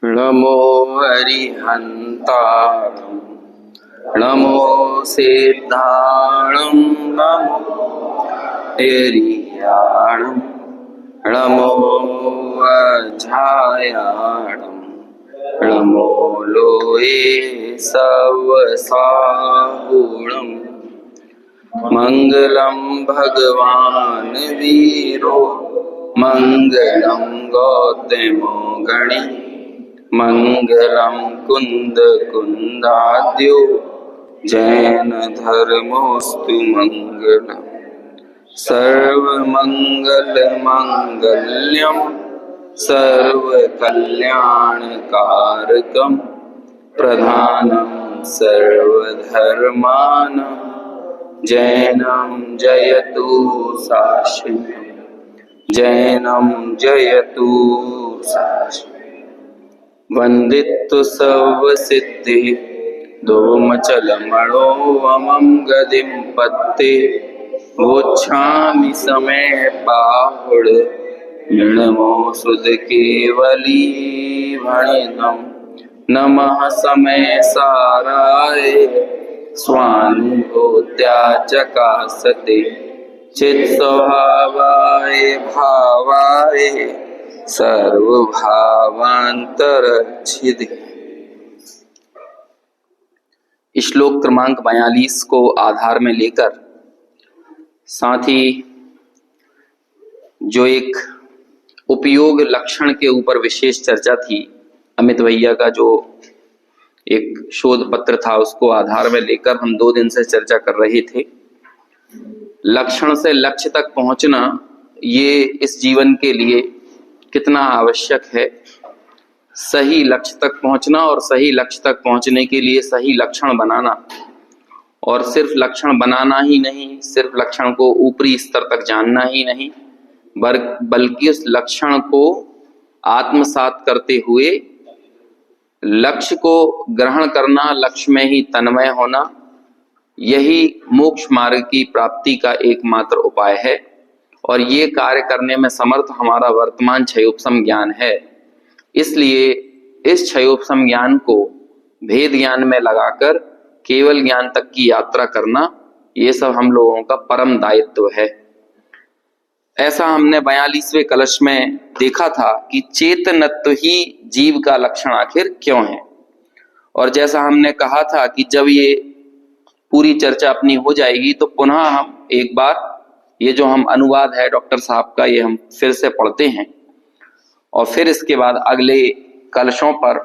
नमो अरिहन्तारं नमो सिद्धाणं नमो एरियाणं नमो अजायाणं नमो लोये सवसागुणं मंगलम भगवान वीरो मंगलम गौतमो गणी मंगलम कुंद कुंदाद्यो जैन धर्मोस्तु मंगलम सर्वमंगल मंगल्यम सर्वकल्याणकारकम प्रधानम सर्वधर्मानां जैनम जयतु साक्षी जैनम जयतु साक्षी वंदित्तु सर्वसिद्धि दोमचलमणो वमं गदिं पत्ते वोच्छामि समय पाहुड नमो सुध केवली भणिनम नमः समय साराय स्वानुभूत्या चकासते चित् स्वभावाय भावाय सर्वभावांतरच्छिदे। श्लोक क्रमांक 42 को आधार में लेकर साथ ही जो एक उपयोग लक्षण के ऊपर विशेष चर्चा थी, अमित भैया का जो एक शोध पत्र था उसको आधार में लेकर हम 2 दिन से चर्चा कर रहे थे। लक्षण से लक्ष्य तक पहुंचना ये इस जीवन के लिए कितना आवश्यक है। सही लक्ष्य तक पहुंचना और सही लक्ष्य तक पहुंचने के लिए सही लक्षण बनाना, और सिर्फ लक्षण बनाना ही नहीं, सिर्फ लक्षण को ऊपरी स्तर तक जानना ही नहीं, बल्कि उस लक्षण को आत्मसात करते हुए लक्ष्य को ग्रहण करना, लक्ष्य में ही तन्मय होना, यही मोक्ष मार्ग की प्राप्ति का एकमात्र उपाय है। और ये कार्य करने में समर्थ हमारा वर्तमान क्षयोपशम ज्ञान है। इसलिए इस क्षयोपशम ज्ञान को भेद ज्ञान में लगाकर केवल ज्ञान तक की यात्रा करना, ये सब हम लोगों का परम दायित्व है। ऐसा हमने 42वें कलश में देखा था कि चेतनत्व ही जीव का लक्षण आखिर क्यों है। और जैसा हमने कहा था कि जब ये पूरी चर्चा अपनी हो जाएगी तो पुनः हम एक बार ये जो हम अनुवाद है डॉक्टर साहब का, ये हम फिर से पढ़ते हैं और फिर इसके बाद अगले कलशों पर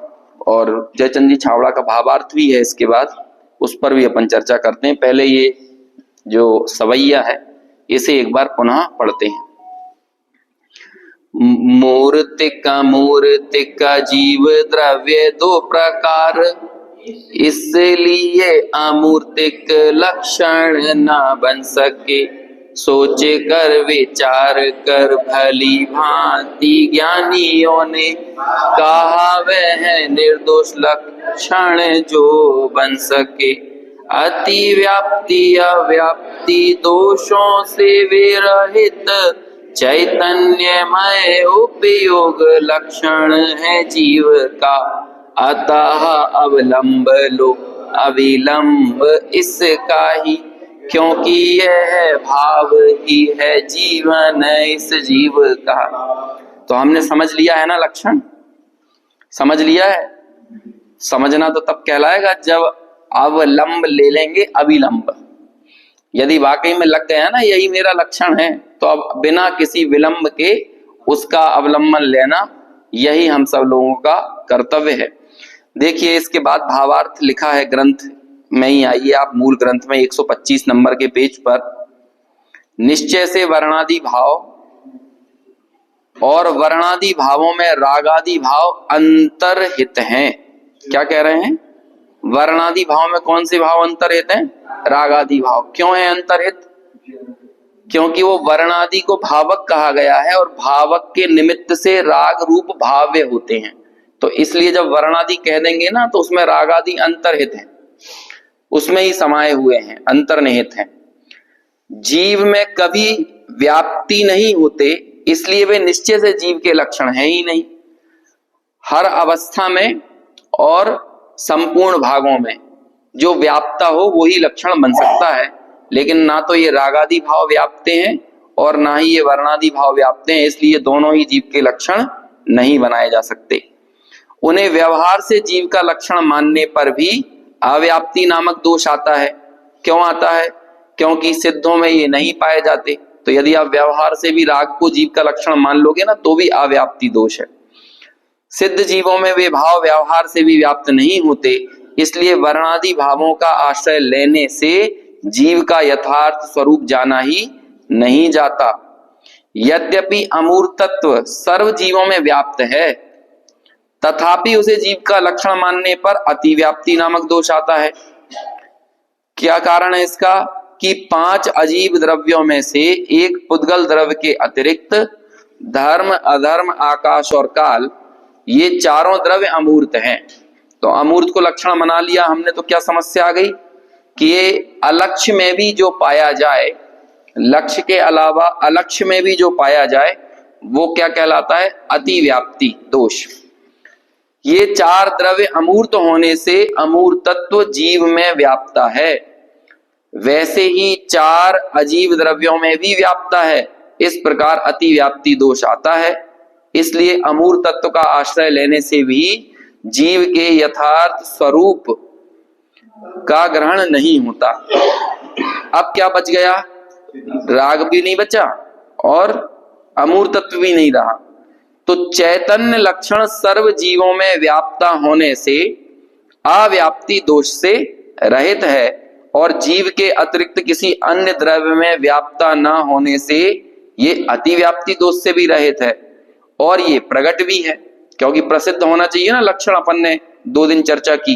और जयचंद जी छावड़ा का भावार्थ भी है, इसके बाद उस पर भी अपन चर्चा करते हैं। पहले ये जो सवैया है इसे एक बार पुनः पढ़ते हैं। मूर्तिक जीव द्रव्य 2 प्रकार, इसलिए अमूर्तिक लक्षण न बन सके। सोचे कर विचार कर भली भांति ज्ञानियों ने कहा वह निर्दोष लक्षण जो बन सके। अति व्याप्ति अव्याप्ति दोषों से विरहित चैतन्यमय उपयोग लक्षण है जीव का। अतः अवलंब लो अविलंब इसका ही, क्योंकि यह भाव ही है जीवन इस जीव का। तो हमने समझ लिया है ना, लक्षण समझ लिया है। समझना तो तब कहलाएगा जब अवलंब ले लेंगे अविलंब। यदि वाकई में लग गया ना यही मेरा लक्षण है, तो अब बिना किसी विलंब के उसका अवलंबन लेना यही हम सब लोगों का कर्तव्य है। देखिए इसके बाद भावार्थ लिखा है ग्रंथ में ही, आइए आप मूल ग्रंथ में 125 नंबर के पेज पर। निश्चय से वर्णादि भाव और वर्णादि भावों में रागादि भाव अंतर्हित हैं। क्या कह रहे हैं? वर्णादि भाव में कौन से भाव अंतर्हित हैं? रागादि भाव। क्यों है अंतर्हित? क्योंकि वो वर्णादि को भावक कहा गया है और भावक के निमित्त से राग रूप भाव्य होते हैं। तो इसलिए जब वर्णादि कह देंगे ना तो उसमें रागादि अंतर्हित हैं, उसमें ही समाये हुए हैं, अंतर्निहित हैं। जीव में कभी व्याप्ति नहीं होते, इसलिए वे निश्चय से जीव के लक्षण है ही नहीं। हर अवस्था में और संपूर्ण भागों में जो व्याप्ता हो वही लक्षण बन सकता है, लेकिन ना तो ये रागादि भाव व्याप्ते हैं और ना ही ये वर्णादि भाव व्याप्ते हैं, इसलिए दोनों ही जीव के लक्षण नहीं बनाए जा सकते। उन्हें व्यवहार से जीव का लक्षण मानने पर भी अव्याप्ति नामक दोष आता है। क्यों आता है? क्योंकि सिद्धों में ये नहीं पाए जाते। तो यदि आप व्यवहार से भी राग को जीव का लक्षण मान लोगे ना तो भी अव्याप्ति दोष है। सिद्ध जीवों में वे भाव व्यवहार से भी व्याप्त नहीं होते, इसलिए वर्णादि भावों का आश्रय लेने से जीव का यथार्थ स्वरूप जाना ही नहीं जाता। यद्यपि अमूर्त तत्व सर्व जीवों में व्याप्त है, तथापि उसे जीव का लक्षण मानने पर अतिव्याप्ति नामक दोष आता है। क्या कारण है इसका? कि 5 अजीब द्रव्यों में से एक पुद्गल द्रव्य के अतिरिक्त धर्म, अधर्म, आकाश और काल, ये चारों द्रव्य अमूर्त हैं। तो अमूर्त को लक्षण बना लिया हमने, तो क्या समस्या आ गई कि ये अलक्ष्य में भी जो पाया जाए, लक्ष्य के अलावा अलक्ष्य में भी जो पाया जाए वो क्या कहलाता है? अतिव्याप्ति दोष। ये 4 द्रव्य अमूर्त होने से अमूर्तत्व जीव में व्याप्ता है, वैसे ही 4 अजीब द्रव्यों में भी व्याप्ता है। इस प्रकार अतिव्याप्ति दोष आता है। इसलिए अमूर्त तत्व का आश्रय लेने से भी जीव के यथार्थ स्वरूप का ग्रहण नहीं होता। अब क्या बच गया? राग भी नहीं बचा और अमूर्त तत्व भी नहीं रहा। तो चैतन्य लक्षण सर्व जीवों में व्याप्ता होने से अव्याप्ति दोष से रहित है और जीव के अतिरिक्त किसी अन्य द्रव्य में व्याप्ता न होने से ये अतिव्याप्ति दोष से भी रहित है और ये प्रगट भी है, क्योंकि प्रसिद्ध होना चाहिए ना लक्षण। अपन ने 2 दिन चर्चा की,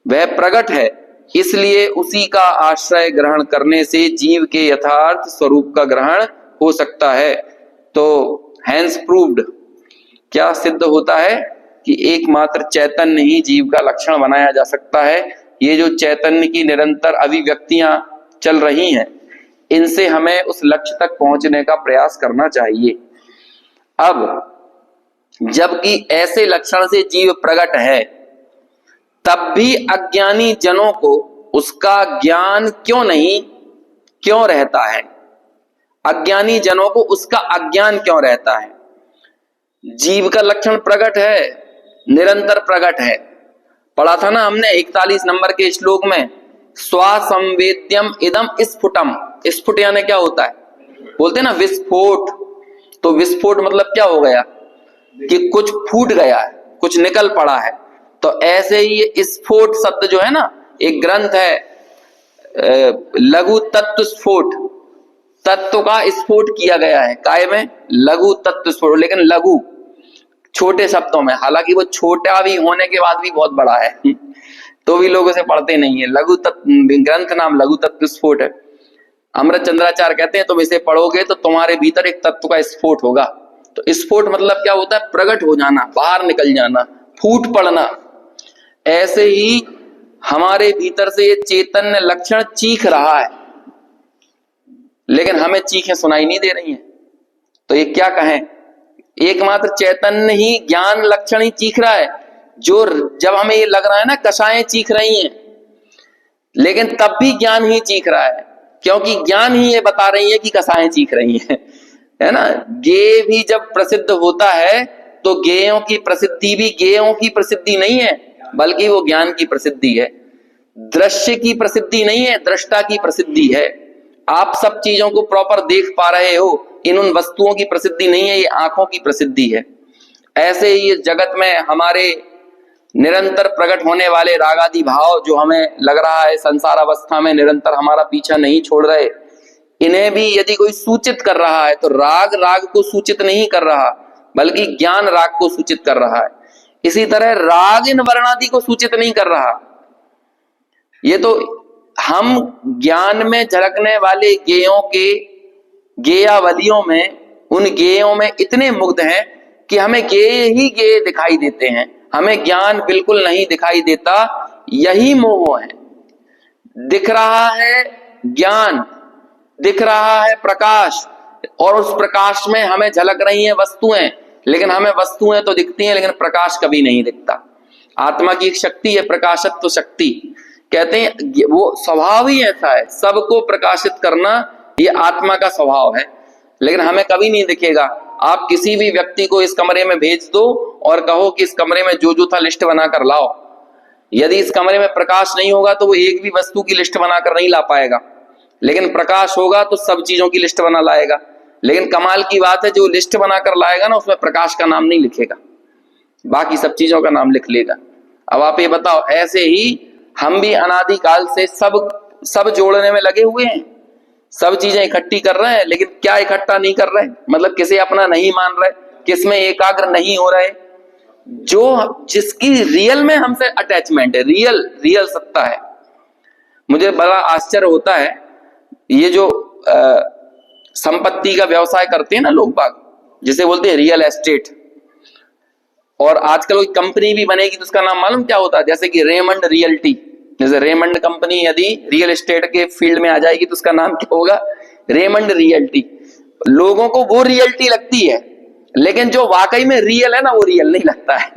वह प्रगट है, इसलिए उसी का आश्रय ग्रहण करने से जीव के यथार्थ स्वरूप का ग्रहण हो सकता है। तो हैंस प्रूव्ड, क्या सिद्ध होता है कि एकमात्र चैतन्य ही जीव का लक्षण बनाया जा सकता है। ये जो चैतन्य की निरंतर अभिव्यक्तियां चल रही हैं, इनसे हमें उस लक्ष्य तक पहुंचने का प्रयास करना चाहिए। अब जबकि ऐसे लक्षण से जीव प्रकट है, तब भी अज्ञानी जनों को उसका ज्ञान क्यों रहता है? अज्ञानी जनों को उसका अज्ञान क्यों रहता है? जीव का लक्षण प्रकट है, निरंतर प्रकट है। पढ़ा था ना हमने 41 नंबर के श्लोक में, स्वासंवेद्यम इदम स्फुटम। स्फुट यानी क्या होता है? बोलते हैं ना विस्फोट। तो विस्फोट मतलब क्या हो गया कि कुछ फूट गया है, कुछ निकल पड़ा है। तो ऐसे ही ये स्फोट शब्द जो है ना, एक ग्रंथ है लघु तत्व स्फोट, तत्व का स्फोट किया गया है। काय में? लघु तत्व स्फोट, लेकिन लघु छोटे शब्दों में, हालांकि वो छोटा भी होने के बाद भी बहुत बड़ा है तो भी लोग उसे पढ़ते नहीं है। लघु तत्व ग्रंथ नाम लघु तत्व स्फोट है। अमृत चंद्राचार्य कहते हैं तुम इसे पढ़ोगे तो तुम्हारे भीतर एक तत्व का स्फोट होगा। तो स्फोट मतलब क्या होता है? प्रकट हो जाना, बाहर निकल जाना, फूट पड़ना। ऐसे ही हमारे भीतर से ये चैतन्य लक्षण चीख रहा है, लेकिन हमें चीखें सुनाई नहीं दे रही हैं। तो ये क्या कहें? एकमात्र चैतन्य ही ज्ञान लक्षण ही चीख रहा है। जो जब हमें ये लग रहा है ना कषायें चीख रही हैं, लेकिन तब भी ज्ञान ही चीख रहा है, क्योंकि ज्ञान ही ये बता रही है कि कषायें चीख रही हैं, है ना। गेय भी जब प्रसिद्ध होता है तो गेयों की प्रसिद्धि भी गेयों की प्रसिद्धि नहीं है, बल्कि वो ज्ञान की प्रसिद्धि है। दृश्य की प्रसिद्धि नहीं है, दृष्टा की प्रसिद्धि है। आप सब चीजों को प्रॉपर देख पा रहे हो, इन उन वस्तुओं की प्रसिद्धि नहीं है, ये आंखों की प्रसिद्धि है। ऐसे ही इस जगत में हमारे निरंतर प्रकट होने वाले रागादि भाव जो हमें लग रहा है संसार अवस्था में निरंतर हमारा पीछा नहीं छोड़ रहे, इन्हें भी यदि कोई सूचित कर रहा है तो राग राग को सूचित नहीं कर रहा, बल्कि ज्ञान राग को सूचित कर रहा है। इसी तरह राग इन वर्णादि को सूचित नहीं कर रहा। ये तो हम ज्ञान में झलकने वाले गेयों के गेयावलियों में, उन गेयों में इतने मुग्ध हैं कि हमें गेय ही गेय दिखाई देते हैं, हमें ज्ञान बिल्कुल नहीं दिखाई देता। यही मोह है। दिख रहा है ज्ञान, दिख रहा है प्रकाश, और उस प्रकाश में हमें झलक रही हैं वस्तुएं, लेकिन हमें वस्तुएं तो दिखती हैं लेकिन प्रकाश कभी नहीं दिखता। आत्मा की एक शक्ति है, प्रकाशत्व शक्ति, कहते हैं वो स्वभाव ही ऐसा है, सबको प्रकाशित करना ये आत्मा का स्वभाव है, लेकिन हमें कभी नहीं दिखेगा। आप किसी भी व्यक्ति को इस कमरे में भेज दो और कहो कि इस कमरे में जो था लिस्ट बनाकर लाओ, यदि इस कमरे में प्रकाश नहीं होगा तो वो एक भी वस्तु की लिस्ट बनाकर नहीं ला पाएगा, लेकिन प्रकाश होगा तो सब चीजों की लिस्ट बना लाएगा। लेकिन कमाल की बात है, जो लिस्ट बनाकर लाएगा ना उसमें प्रकाश का नाम नहीं लिखेगा, बाकी सब चीजों का नाम लिख लेगा। अब आप ये बताओ, ऐसे ही हम भी अनादिकाल से सब जोड़ने में लगे हुए हैं, सब चीजें इकट्ठी कर रहे हैं, लेकिन क्या इकट्ठा नहीं कर रहे, मतलब किसे अपना नहीं मान रहे, किसमें एकाग्र नहीं हो रहे, जो जिसकी रियल में हमसे अटैचमेंट है, रियल सत्ता है। मुझे बड़ा आश्चर्य होता है, ये जो संपत्ति का व्यवसाय करते हैं ना लोग बाग, जिसे बोलते हैं रियल एस्टेट, और आजकल कोई कंपनी भी बनेगी तो उसका नाम मालूम क्या होता है, जैसे कि रेमंड रियल्टी, जैसे रेमंड कंपनी यदि रियल एस्टेट के फील्ड में आ जाएगी तो उसका नाम क्या होगा, रेमंड रियल्टी। लोगों को वो रियल्टी लगती है, लेकिन जो वाकई में रियल है ना वो रियल नहीं लगता है।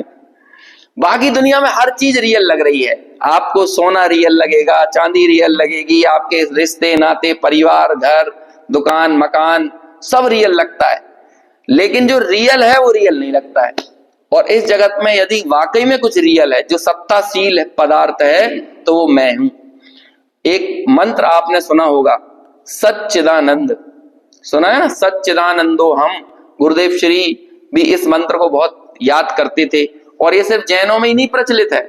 बाकी दुनिया में हर चीज रियल लग रही है, आपको सोना रियल लगेगा, चांदी रियल लगेगी, आपके रिश्ते नाते, परिवार, घर, दुकान, मकान, सब रियल लगता है, लेकिन जो रियल है वो रियल नहीं लगता है। और इस जगत में यदि वाकई में कुछ रियल है, जो सत्ताशील पदार्थ है, तो वो मैं हूं। एक मंत्र आपने सुना होगा, सच्चिदानंद, सुना है ना, सच्चिदानंदो हम। गुरुदेव श्री भी इस मंत्र को बहुत याद करते थे, और ये सिर्फ जैनों में ही नहीं प्रचलित है,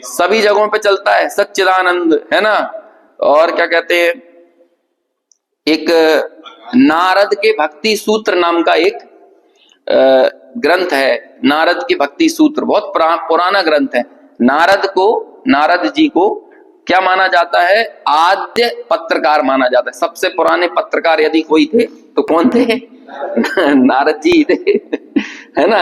सभी जगहों पे चलता है सच्चिदानंद, है ना। और क्या कहते हैं, एक नारद के भक्ति सूत्र नाम का एक ग्रंथ है, नारद के भक्ति सूत्र, बहुत पुराना ग्रंथ है। नारद जी को क्या माना जाता है, आद्य पत्रकार माना जाता है। सबसे पुराने पत्रकार यदि कोई थे तो कौन थे, नारद जी थे, है ना।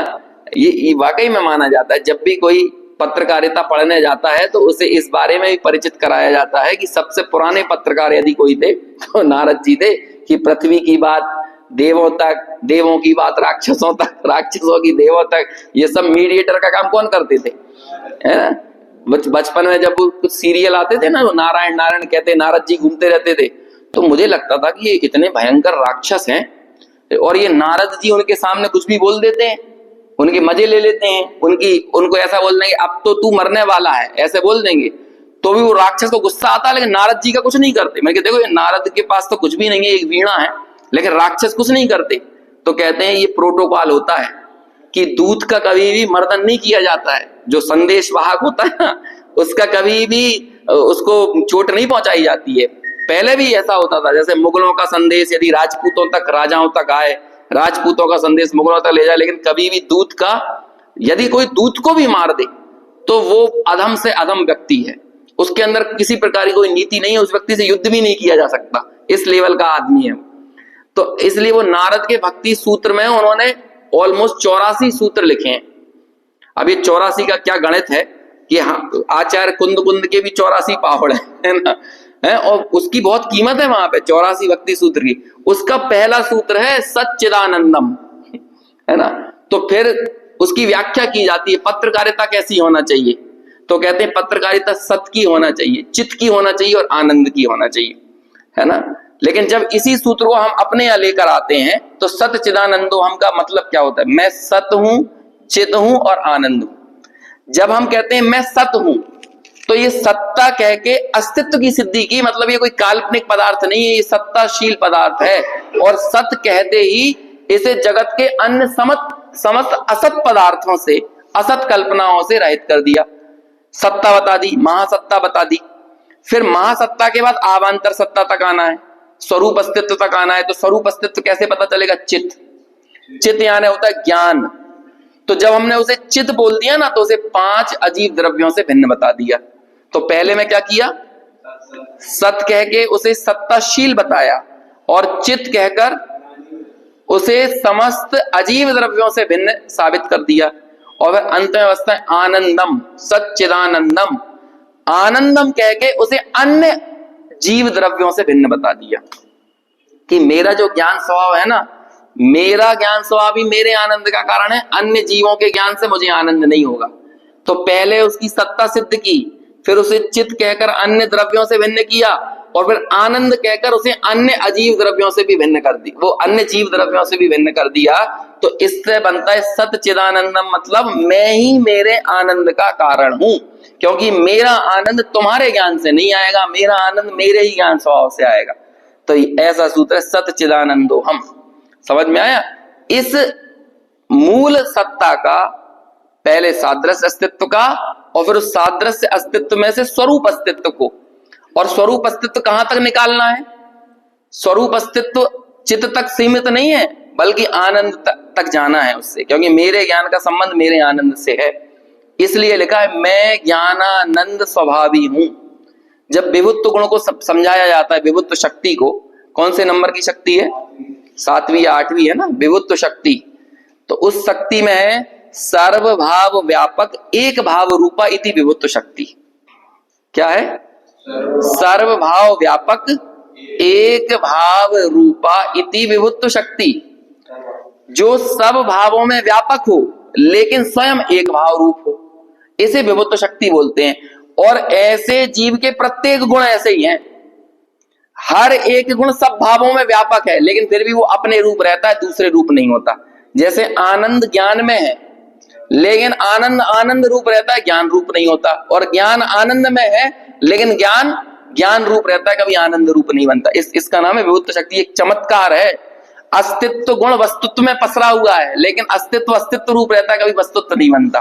ये वाकई में माना जाता है, जब भी कोई पत्रकारिता पढ़ने जाता है तो उसे इस बारे में भी परिचित कराया जाता है कि सबसे पुराने पत्रकार यदि कोई थे तो नारद जी थे, कि पृथ्वी की बात देवों तक, देवों की बात राक्षसों तक, राक्षसों की देवों तक, ये सब मीडिएटर का काम कौन करते थे, है ना। बचपन में जब कुछ सीरियल आते थे ना, नारायण नारायण कहते, नारद जी घूमते रहते थे, तो मुझे लगता था कि ये इतने भयंकर राक्षस हैं, और ये नारद जी उनके सामने कुछ भी बोल देते हैं, उनके मजे ले लेते हैं, उनको ऐसा बोल देंगे अब तो तू मरने वाला है, ऐसे बोल देंगे, तो भी वो राक्षस को गुस्सा आता है, लेकिन नारद जी का कुछ नहीं करते। मैं देखो ये नारद के पास तो कुछ भी नहीं है, एक वीणा है, लेकिन राक्षस कुछ नहीं करते। तो कहते हैं ये प्रोटोकॉल होता है कि दूत का कभी भी मर्दन नहीं किया जाता है, जो संदेश वाहक होता है ना, उसका कभी भी उसको चोट नहीं पहुंचाई जाती है। पहले भी ऐसा होता था, जैसे मुगलों का संदेश यदि राजपूतों तक, राजाओं तक आए, राजपूतों का संदेश मुगलों तक ले जाए, लेकिन कभी भी दूत का, यदि कोई दूत को भी मार दे तो वो अधम से अधम व्यक्ति है, उसके अंदर किसी प्रकार की कोई नीति नहीं है, उस व्यक्ति से युद्ध भी नहीं किया जा सकता, इस लेवल का आदमी है। तो इसलिए वो नारद के भक्ति सूत्र में उन्होंने ऑलमोस्ट 84 सूत्र लिखे हैं। अब ये 84 का क्या गणित है कि आचार्य कुंद के भी 84 पाहुड़ है ना, है, और उसकी बहुत कीमत है वहां पे 84 भक्ति सूत्र की। उसका पहला सूत्र है सच्चिदानंदम, है ना। तो फिर उसकी व्याख्या की जाती है, पत्रकारिता कैसी होना चाहिए, तो कहते हैं पत्रकारिता सत्य की होना चाहिए, चित्त की होना चाहिए और आनंद की होना चाहिए, है ना। लेकिन जब इसी सूत्र को हम अपने यहाँ लेकर आते हैं तो सत चिदानंदो हम का मतलब क्या होता है, मैं सत हूं, चित हूं और आनंद हूं। जब हम कहते हैं मैं सत हूं, तो ये सत्ता कह के अस्तित्व की सिद्धि की, मतलब ये कोई काल्पनिक पदार्थ नहीं है, ये सत्ताशील पदार्थ है। और सत कहते ही इसे जगत के अन्य समस्त असत पदार्थों से, असत कल्पनाओं से रहित कर दिया। सत्ता बता दी, महासत्ता बता दी, फिर महासत्ता के बाद आवांतर सत्ता तक आना है, स्वरूप अस्तित्व तक आना है। तो स्वरूप अस्तित्व कैसे पता चलेगा, चित्त यानी होता है ज्ञान। तो जब हमने उसे चित्त बोल दिया ना, तो उसे 5 अजीब द्रव्यों से भिन्न बता दिया। तो पहले में क्या किया, सत कह के उसे सत्ताशील बताया, और चित्त कहकर उसे समस्त अजीब द्रव्यों से भिन्न साबित कर दिया। और फिर अंत में अवस्था है आनंदम, सच्चिदानंदम, आनंदम कह के उसे अन्य जीव द्रव्यों से भिन्न बता दिया कि मेरा जो ज्ञान स्वभाव है ना, मेरा ज्ञान स्वभाव ही मेरे आनंद का कारण है, अन्य जीवों के ज्ञान से मुझे आनंद नहीं होगा। तो पहले उसकी सत्ता सिद्ध की, फिर उसे चित्त कहकर अन्य द्रव्यों से भिन्न किया, और फिर आनंद कहकर उसे अन्य अजीव द्रव्यों से भी भिन्न कर दी, वो अन्य जीव द्रव्यों से भी भिन्न कर दिया। तो इससे बनता है सच्चिदानंदम, मतलब मैं ही मेरे आनंद का कारण हूं, क्योंकि मेरा आनंद तुम्हारे ज्ञान से नहीं आएगा, मेरा आनंद मेरे ही ज्ञान स्वभाव से आएगा। तो ऐसा सूत्र है सच्चिदानंदो हम। समझ में आया? इस मूल सत्ता का पहले सादृश्य अस्तित्व का, और फिर उस सादृश्य अस्तित्व में से स्वरूप अस्तित्व को, और स्वरूप अस्तित्व कहां तक निकालना है? स्वरूप अस्तित्व चित्त तक सीमित नहीं है, बल्कि आनंद तक जाना है उससे, क्योंकि मेरे ज्ञान का संबंध मेरे आनंद से है। इसलिए लिखा है मैं ज्ञानानंद स्वभावी हूं। जब विभुत्व गुण को समझाया जाता है, विभुत्व शक्ति को, कौन से नंबर की शक्ति है? 7वीं या 8वीं है ना, विभुत्व शक्ति। तो उस शक्ति में है सर्वभाव व्यापक एक भाव रूपा इति विभुत्व शक्ति। क्या है? सर्वभाव व्यापक एक भाव रूपा इति विभुत्व शक्ति, जो सब भावों में व्यापक हो लेकिन स्वयं एक भाव रूप हो, इसे विभुत्व शक्ति बोलते हैं। और ऐसे जीव के प्रत्येक गुण ऐसे ही हैं, हर एक गुण सब भावों में व्यापक है, लेकिन फिर भी वो अपने रूप रहता है, दूसरे रूप नहीं होता। जैसे आनंद ज्ञान में है, लेकिन आनंद आनंद रूप रहता है, ज्ञान रूप नहीं होता। और ज्ञान आनंद में है, लेकिन ज्ञान ज्ञान रूप रहता है, कभी आनंद रूप नहीं बनता। इसका नाम है विभुत्व शक्ति। एक चमत्कार है, अस्तित्व गुण वस्तुत्व में पसरा हुआ है, लेकिन अस्तित्व अस्तित्व रूप रहता है, कभी वस्तुत्व नहीं बनता।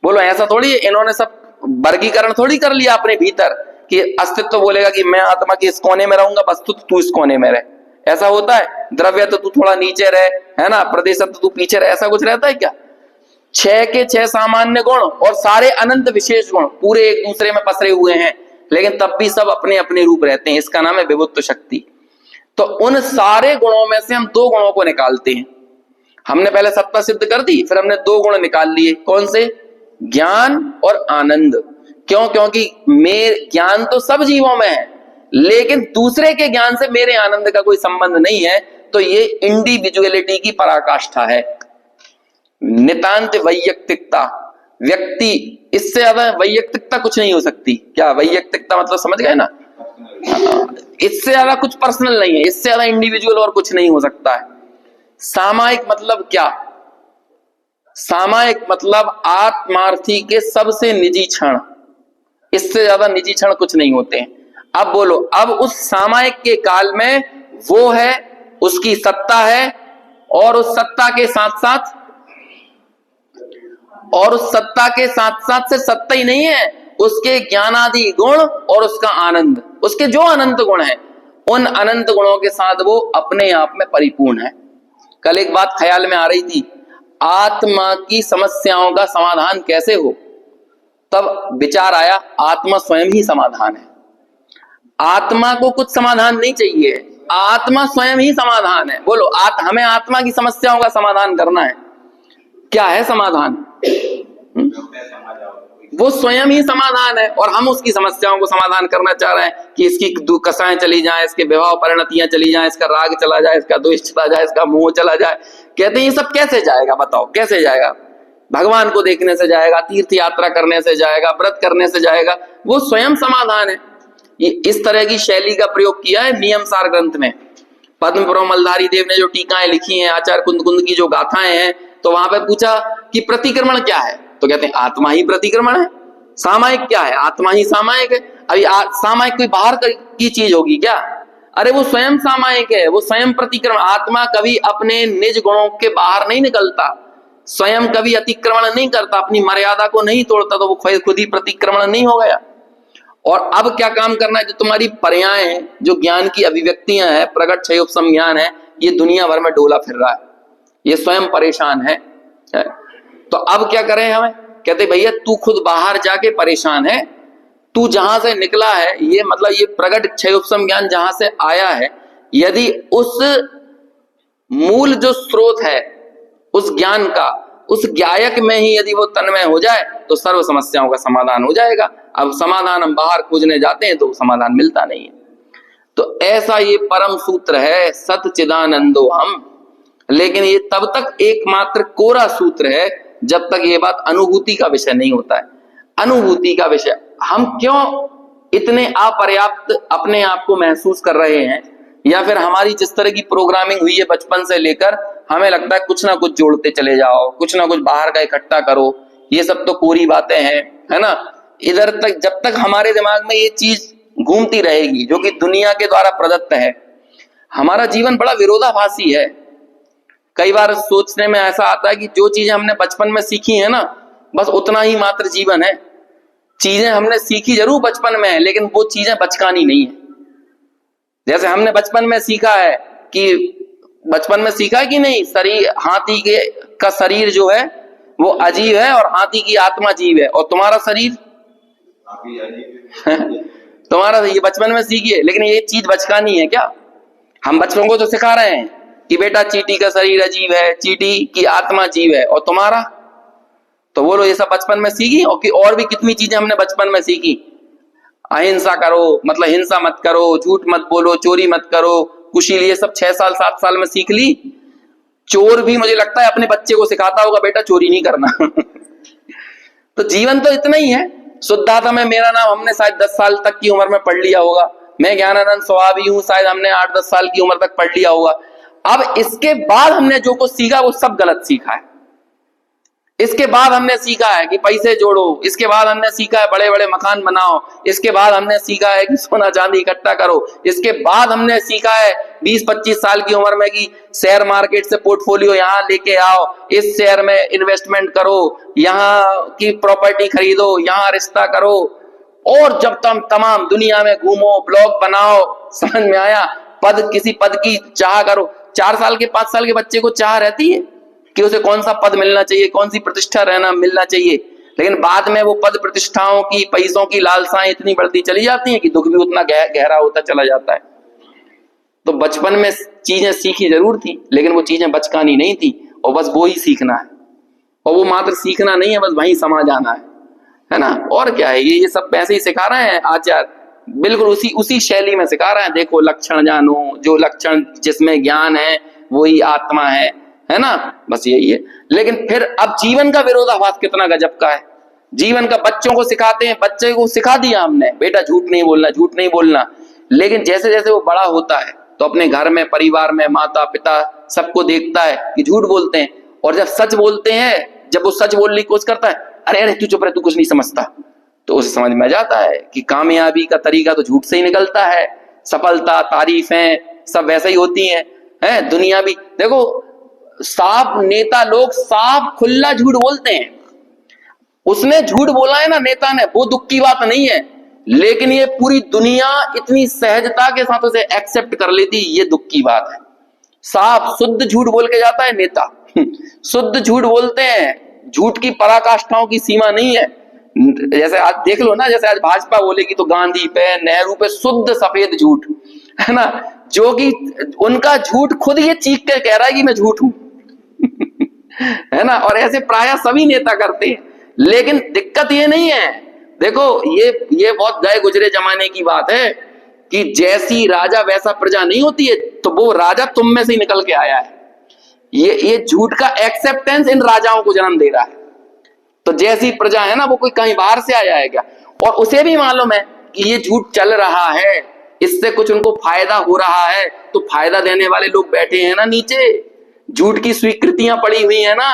बोलो ऐसा थोड़ी इन्होंने सब वर्गीकरण थोड़ी कर लिया अपने भीतर कि अस्तित्व बोलेगा कि मैं आत्मा के इस कोने में रहूंगा, वस्तुत्व तू इस कोने में रहे। ऐसा होता है? द्रव्य तो तू थोड़ा नीचे रहे, है ना, प्रदेश तो तू पीछे रहे, ऐसा कुछ रहता है क्या? 6 के 6 सामान्य गुण और सारे अनंत विशेष गुण पूरे एक दूसरे में पसरे हुए हैं, लेकिन तब भी सब अपने अपने रूप रहते हैं। इसका नाम है विभुत्व शक्ति। तो उन सारे गुणों में से हम 2 गुणों को निकालते हैं। हमने पहले सत्ता सिद्ध कर दी, फिर हमने 2 गुण निकाल लिए। कौन से? ज्ञान और आनंद। क्यों? क्योंकि मेरे ज्ञान तो सब जीवों में है, लेकिन दूसरे के ज्ञान से मेरे आनंद का कोई संबंध नहीं है। तो ये इंडिविजुअलिटी की पराकाष्ठा है, नितांत वैयक्तिकता। व्यक्ति, इससे ज्यादा वैयक्तिकता कुछ नहीं हो सकती। क्या वैयक्तिकता मतलब? समझ गए ना? इससे ज्यादा कुछ पर्सनल नहीं है, इससे ज्यादा इंडिविजुअल और कुछ नहीं हो सकता है। सामायिक मतलब क्या? सामायिक मतलब आत्मार्थी के सबसे निजी क्षण, इससे ज्यादा निजी क्षण कुछ नहीं होते हैं। अब बोलो, अब उस सामायिक के काल में वो है, उसकी सत्ता है, और उस सत्ता के साथ साथ से सत्ता ही नहीं है, उसके ज्ञानादि गुण और उसका आनंद, उसके जो अनंत गुण हैं, उन अनंत गुणों के साथ वो अपने आप में परिपूर्ण है। कल एक बात ख्याल में आ रही थी, आत्मा की समस्याओं का समाधान कैसे हो? तब विचार आया, आत्मा स्वयं ही समाधान है। आत्मा को कुछ समाधान नहीं चाहिए, आत्मा स्वयं ही समाधान है। बोलो, हमें आत्मा की समस्याओं का समाधान करना है। क्या है समाधान? वो स्वयं ही समाधान है, और हम उसकी समस्याओं को समाधान करना चाह रहे हैं कि इसकी कसाएं चली जाएं, इसके विवाह परिणतियां चली जाएं, इसका राग चला जाए, इसका द्वेष चला जाए, इसका मोह चला जाए। कहते हैं ये सब कैसे जाएगा? बताओ कैसे जाएगा? भगवान को देखने से जाएगा, तीर्थ यात्रा करने से जाएगा, व्रत करने से जाएगा। वो स्वयं समाधान है। ये इस तरह की शैली का प्रयोग किया है नियम सार ग्रंथ में। पद्म पुराण मलधारी देव ने जो टीकाएं लिखी हैं, आचार्य कुंद कुंद की जो गाथाएं हैं, तो वहां पे पूछा कि प्रतिक्रमण क्या है, तो कहते हैं आत्मा ही प्रतिक्रमण है। सामायिक क्या है? आत्मा ही सामायिक है। अभी सामायिक कोई बाहर की चीज होगी क्या? अरे वो स्वयं सामायिक है, वो स्वयं प्रतिक्रमण। आत्मा कभी अपने निज गुणों के बाहर नहीं निकलता, स्वयं कभी अतिक्रमण नहीं करता, अपनी मर्यादा को नहीं तोड़ता, तो वो खुद ही प्रतिक्रमण नहीं हो गया। और अब क्या काम करना है? जो तुम्हारी पर्याय हैं, जो ज्ञान की अभिव्यक्तियां हैं, प्रगट क्षय उपसम ज्ञान है, ये दुनिया भर में डोला फिर रहा है, ये स्वयं परेशान है। तो अब क्या करें हमें? कहते भैया तू खुद बाहर जाके परेशान है, तू जहां से निकला है, ये मतलब ये प्रगट क्षय उपसम ज्ञान जहां से आया है, यदि उस मूल जो स्रोत है उस ज्ञान का, उस ज्ञायक में ही यदि वो तन्मय हो जाए, तो सर्व समस्याओं का समाधान हो जाएगा। अब समाधान हम बाहर खोजने जाते हैं तो समाधान मिलता नहीं है। तो ऐसा ये परम सूत्र है सच्चिदानंदो हम। लेकिन ये तब तक एकमात्र कोरा सूत्र है जब तक ये बात अनुभूति का विषय नहीं होता है। अनुभूति का विषय, हम क्यों इतने अपर्याप्त अपने आप को महसूस कर रहे हैं, या फिर हमारी जिस तरह की प्रोग्रामिंग हुई है बचपन से लेकर, हमें लगता है कुछ ना कुछ जोड़ते चले जाओ, कुछ ना कुछ बाहर का इकट्ठा करो, ये सब तो कोरी बातें हैं, है ना। इधर तक जब तक हमारे दिमाग में ये चीज घूमती रहेगी जो कि दुनिया के द्वारा प्रदत्त है, हमारा जीवन बड़ा विरोधाभासी है। कई बार सोचने में ऐसा आता है कि जो चीजें हमने बचपन में सीखी है ना, बस उतना ही मात्र जीवन है। चीजें हमने सीखी जरूर बचपन में है, लेकिन वो चीजें बचकानी नहीं है। जैसे हमने बचपन में सीखा है कि नहीं, शरीर हाथी का शरीर जो है वो अजीब है और हाथी की आत्मा जीव है, और तुम्हारा शरीर तुम्हारा ये बचपन में सीखी है, लेकिन ये चीज बचकानी है क्या? हम बच्चों को तो सिखा रहे हैं कि बेटा चींटी का शरीर अजीब है, चींटी की आत्मा जीव है, और तुम्हारा तो बोलो ये सब बचपन में सीखी। और भी कितनी चीजें हमने बचपन में सीखी। अहिंसा करो, मतलब हिंसा मत करो, झूठ मत बोलो, चोरी मत करो, कुशील, ये सब 6 साल 7 साल में सीख ली। चोर भी मुझे लगता है अपने बच्चे को सिखाता होगा बेटा चोरी नहीं करना। तो जीवन तो इतना ही है। शुद्धात्मा में मेरा नाम हमने शायद 10 साल तक की उम्र में पढ़ लिया होगा। मैं ज्ञानानंद स्वभावी हूं, शायद हमने 8-10 साल की उम्र तक पढ़ लिया होगा। अब इसके बाद हमने जो कुछ सीखा वो सब गलत सीखा है। इसके बाद हमने सीखा है कि पैसे जोड़ो, इसके बाद हमने सीखा है बड़े बड़े मकान बनाओ, इसके बाद हमने सीखा है कि सोना चांदी इकट्ठा करो, इसके बाद हमने सीखा है 20-25 साल की उम्र में कि शेयर मार्केट से पोर्टफोलियो यहाँ लेके आओ, इस शेयर में इन्वेस्टमेंट करो, यहाँ की प्रॉपर्टी खरीदो, यहाँ रिश्ता करो, और जब तुम तमाम दुनिया में घूमो, ब्लॉग बनाओ। समझ में आया? किसी पद की चाह करो। 4 साल के 5 साल के बच्चे को चाह रहती है कि उसे कौन सा पद मिलना चाहिए, कौन सी प्रतिष्ठा मिलना चाहिए, लेकिन बाद में वो पद प्रतिष्ठाओं की, पैसों की लालसाएं इतनी बढ़ती चली जाती हैं कि दुख भी उतना गहरा होता चला जाता है। तो बचपन में चीजें सीखी जरूर थी, लेकिन वो चीजें बचकानी नहीं थी, और बस वो ही सीखना है, और वो मात्र सीखना नहीं है, बस वहीं समा जाना है ना। और क्या है, ये सब वैसे ही सिखा रहे हैं आचार्य, बिल्कुल उसी शैली में सिखा रहे हैं। देखो लक्षण जानो, जो लक्षण जिसमें ज्ञान है वही आत्मा है ना, बस यही है। लेकिन फिर अब जीवन का विरोधाभास कितना गजब का है। जीवन का बच्चों को सिखाते हैं, बच्चे को सिखा दिया हमने बेटा झूठ नहीं बोलना, झूठ नहीं बोलना, लेकिन जैसे जैसे वो बड़ा होता है तो अपने घर में, परिवार में, माता पिता सबको देखता है कि झूठ बोलते हैं, और जब सच बोलते हैं, जब वो सच बोलने की कोशिश करता है, अरे अरे तू चुप रह, तू कुछ नहीं समझता, तो उसे समझ में आ जाता है कि कामयाबी का तरीका तो झूठ से ही निकलता है। सफलता, तारीफें सब वैसे ही होती हैं। दुनिया भी देखो, साफ नेता लोग साफ खुला झूठ बोलते हैं। उसने झूठ बोला है ना नेता ने, वो दुख की बात नहीं है, लेकिन ये पूरी दुनिया इतनी सहजता के साथ उसे एक्सेप्ट कर लेती, ये दुख की बात है। साफ शुद्ध झूठ बोल के जाता है नेता। शुद्ध झूठ बोलते हैं, झूठ की पराकाष्ठाओं की सीमा नहीं है। जैसे आज देख लो ना, जैसे आज भाजपा बोलेगी तो गांधी पे, नेहरू पे शुद्ध सफेद झूठ, है ना, जो कि उनका झूठ खुद ये चीख के कह रहा है कि मैं झूठ हूं। है ना, और ऐसे प्राय सभी नेता करते हैं। लेकिन दिक्कत ये नहीं है, देखो ये बहुत गए गुजरे जमाने की बात है कि जैसी राजा वैसा प्रजा नहीं होती है, तो वो राजा तुम में से ही निकल के आया है। ये झूठ का एक्सेप्टेंस इन राजाओं को जन्म दे रहा है। तो जैसी प्रजा है ना, वो कोई कहीं बाहर से आया है क्या? और उसे भी मालूम है कि ये झूठ चल रहा है, इससे कुछ उनको फायदा हो रहा है, तो फायदा देने वाले लोग बैठे हैं ना नीचे, झूठ की स्वीकृतियां पड़ी हुई है ना।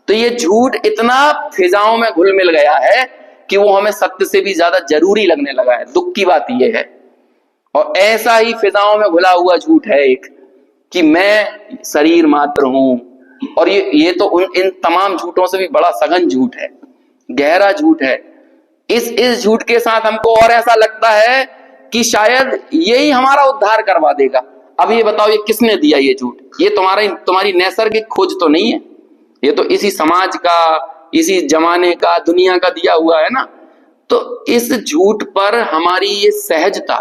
तो ये झूठ इतना फिजाओं में घुल मिल गया है कि वो हमें सत्य से भी ज्यादा जरूरी लगने लगा है। दुख की बात ये है। और ऐसा ही फिजाओं में घुला हुआ झूठ है एक, कि मैं शरीर मात्र हूं। और ये तो इन तमाम झूठों से भी बड़ा सघन झूठ है, गहरा झूठ है। इस झूठ के साथ हमको और ऐसा लगता है कि शायद यही हमारा उद्धार करवा देगा। अब ये बताओ, ये किसने दिया ये झूठ? ये तुम्हारी नैसर्गिक खोज तो नहीं है, ये तो इसी समाज का, इसी जमाने का, दुनिया का दिया हुआ है ना। तो इस झूठ पर हमारी ये सहजता,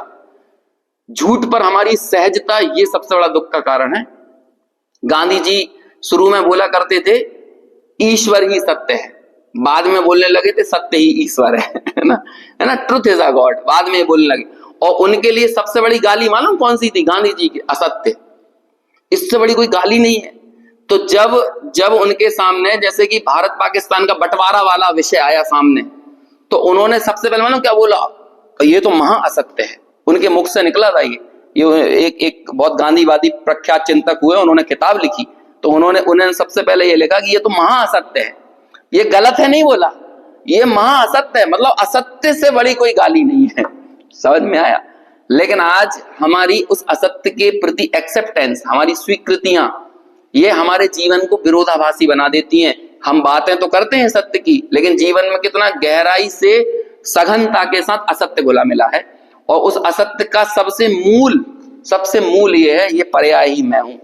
झूठ पर हमारी सहजता, ये सबसे बड़ा दुख का कारण है। गांधी जी शुरू में बोला करते थे ईश्वर ही सत्य है, बाद में बोलने लगे थे सत्य ही ईश्वर है ना, ट्रुथ इज अ गॉड, बाद में बोलने लगे। और उनके लिए सबसे बड़ी गाली मालूम कौन सी थी गांधी जी की? असत्य। इससे बड़ी कोई गाली नहीं है। तो जब उनके सामने जैसे कि भारत पाकिस्तान का बंटवारा वाला विषय आया सामने, तो उन्होंने सबसे पहले मालूम क्या बोला, ये तो महा असत्य है। उनके मुख से निकला था ये एक बहुत गांधीवादी प्रख्यात चिंतक हुए, उन्होंने किताब लिखी, तो उन्होंने सबसे पहले ये लिखा कि ये तो महा असत्य है, ये गलत है नहीं बोला, ये महा असत्य है, मतलब असत्य से बड़ी कोई गाली नहीं है। समझ में आया? लेकिन आज हमारी उस असत्य के प्रति एक्सेप्टेंस, हमारी स्वीकृतियां, ये हमारे जीवन को विरोधाभासी बना देती हैं। हम बातें तो करते हैं सत्य की, लेकिन जीवन में कितना गहराई से सघनता के साथ असत्य घुला मिला है। और उस असत्य का सबसे मूल ये है, ये पर्याय ही मैं हूं।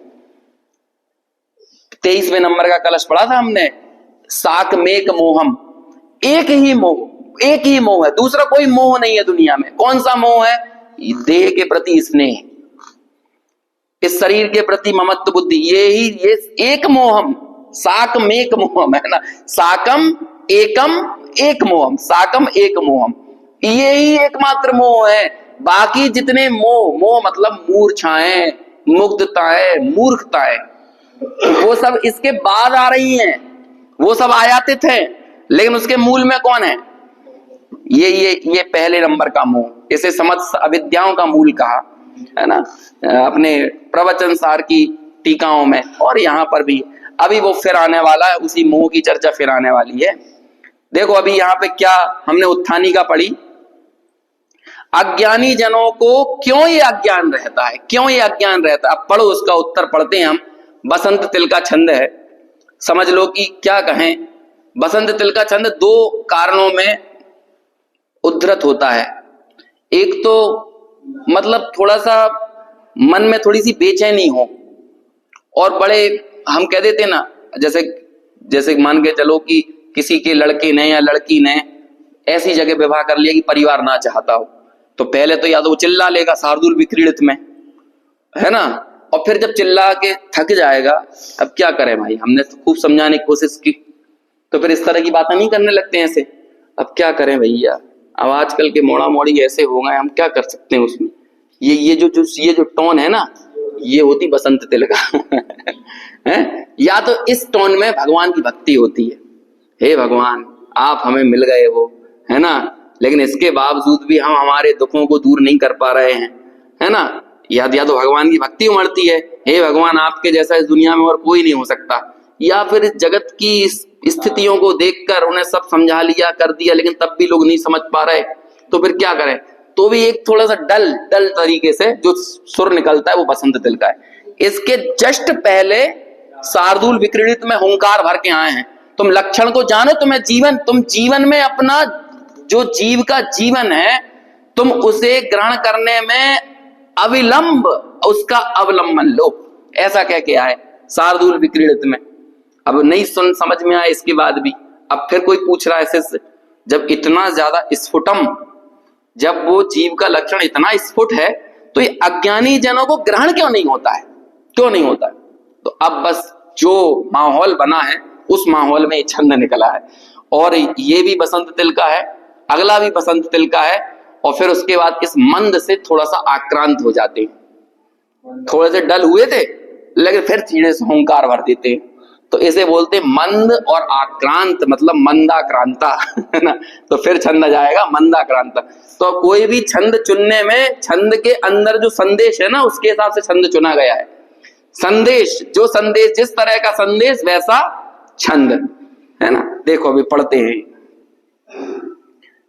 23वें नंबर का कलश पढ़ा था हमने, साकमेक मोहम, एक ही मोह है, दूसरा कोई मोह नहीं है दुनिया में। कौन सा मोह है? देह के प्रति स्नेह, इस शरीर के प्रति ममत्व बुद्धि, ये एक मोहम, साकमेक मोहम है ना, साकम एकम एक मोहम, साकम एक मोहम, ये ही एकमात्र मोह है। बाकी जितने मोह मतलब मूर्छाएं, मुग्धताएं, मूर्खताएं, वो सब इसके बाद आ रही हैं, वो सब आयातित हैं, लेकिन उसके मूल में कौन है? ये पहले नंबर का मोह, इसे समस्त अविद्याओं का मूल कहा है ना, अपने प्रवचन सार की टीकाओं में, और यहां पर भी अभी वो फिर आने वाला है, उसी मोह की चर्चा फिर आने वाली है। देखो अभी यहाँ पे क्या हमने उत्थानी का पढ़ी, अज्ञानी जनों को क्यों ये अज्ञान रहता है, क्यों ये अज्ञान रहता है? अब पढ़ो, उसका उत्तर पढ़ते हैं हम। बसंत तिल का छंद है, समझ लो कि क्या कहें। बसंत तिल का छंद दो कारणों में उद्धृत होता है। एक तो मतलब थोड़ा सा मन में थोड़ी सी बेचैनी हो, और बड़े हम कह देते ना, जैसे मान के चलो कि किसी के लड़के ने या लड़की ने ऐसी जगह विवाह कर लिया कि परिवार ना चाहता हो, तो पहले तो या तो वो चिल्ला लेगा शार्दूल विक्रीडित में, है ना, और फिर जब चिल्ला के थक जाएगा, अब क्या करें भाई, हमने तो खूब समझाने की कोशिश की, तो फिर इस तरह की बातें नहीं करने लगते हैं ऐसे। अब क्या करें भैया, अब आजकल के मोड़ा मोड़ी ऐसे हो गए, हम क्या कर सकते हैं उसमें। ये जो टोन है ना, ये होती बसंत तिल का है। या तो इस टोन में भगवान की भक्ति होती है, हे भगवान आप हमें मिल गए हो, है ना, लेकिन इसके बावजूद भी हम हमारे दुखों को दूर नहीं कर पा रहे हैं, है ना। या तो भगवान की भक्ति उमड़ती है, हे भगवान आपके जैसा इस दुनिया में और कोई नहीं हो सकता। या फिर इस जगत की स्थितियों को देखकर उन्हें सब समझा लिया, कर दिया, लेकिन तब भी लोग नहीं समझ पा रहे, तो फिर क्या करें। तो भी एक थोड़ा सा डल तरीके से जो सुर निकलता है वो बसंत तिल का है। इसके जस्ट पहले शार्दूल विक्रीडित में हुंकार भर के आए हैं, तुम लक्षण को जानो, तुम जीवन में अपना जो जीव का जीवन है, तुम उसे ग्रहण करने में अविलंब उसका अवलंबन लो, ऐसा कह के आए शार्दूल विक्रीडित में। अब नहीं समझ में आया इसके बाद भी, अब फिर कोई पूछ रहा है ऐसे, जब इतना ज्यादा स्फुटम, जब वो जीव का लक्षण इतना स्फुट है, तो ये अज्ञानी जनों को ग्रहण क्यों नहीं होता है, क्यों नहीं होता है? तो अब बस जो माहौल बना है उस माहौल में ये छंद निकला है, और ये भी बसंत तिल का है, अगला भी बसंत तिल का है, और फिर उसके बाद इस मंद से थोड़ा सा आक्रांत हो जाते हैं, थोड़े से डल हुए थे लेकिन फिर धीरे से हुंकार भर देते हैं, तो इसे बोलते मंद और आक्रांत, मतलब मंदाक्रांता, है ना। तो फिर छंद आ जाएगा मंदाक्रांता। तो कोई भी छंद चुनने में छंद के अंदर जो संदेश है ना, उसके हिसाब से छंद चुना गया है। संदेश, जो संदेश, जिस तरह का संदेश वैसा छंद, है ना। देखो अभी पढ़ते हैं,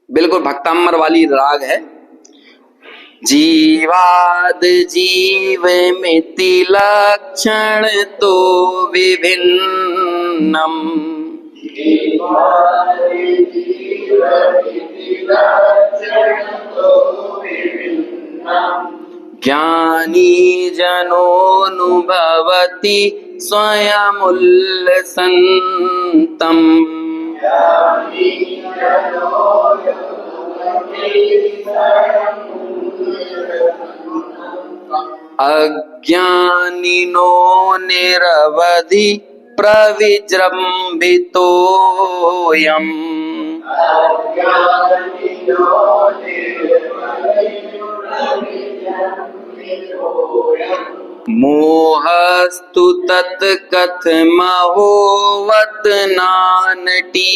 बिल्कुल भक्ताम्बर वाली राग है। जीवाद जीव मिति लक्षण तो विभिन्नम, ज्ञानी जनोनुभवति स्वयमुल्लसन्तम्, अज्ञानिनो निरवधि प्रविजृंभितोऽयम्, मोहस्तु तत्कथमहोवत नानटीति।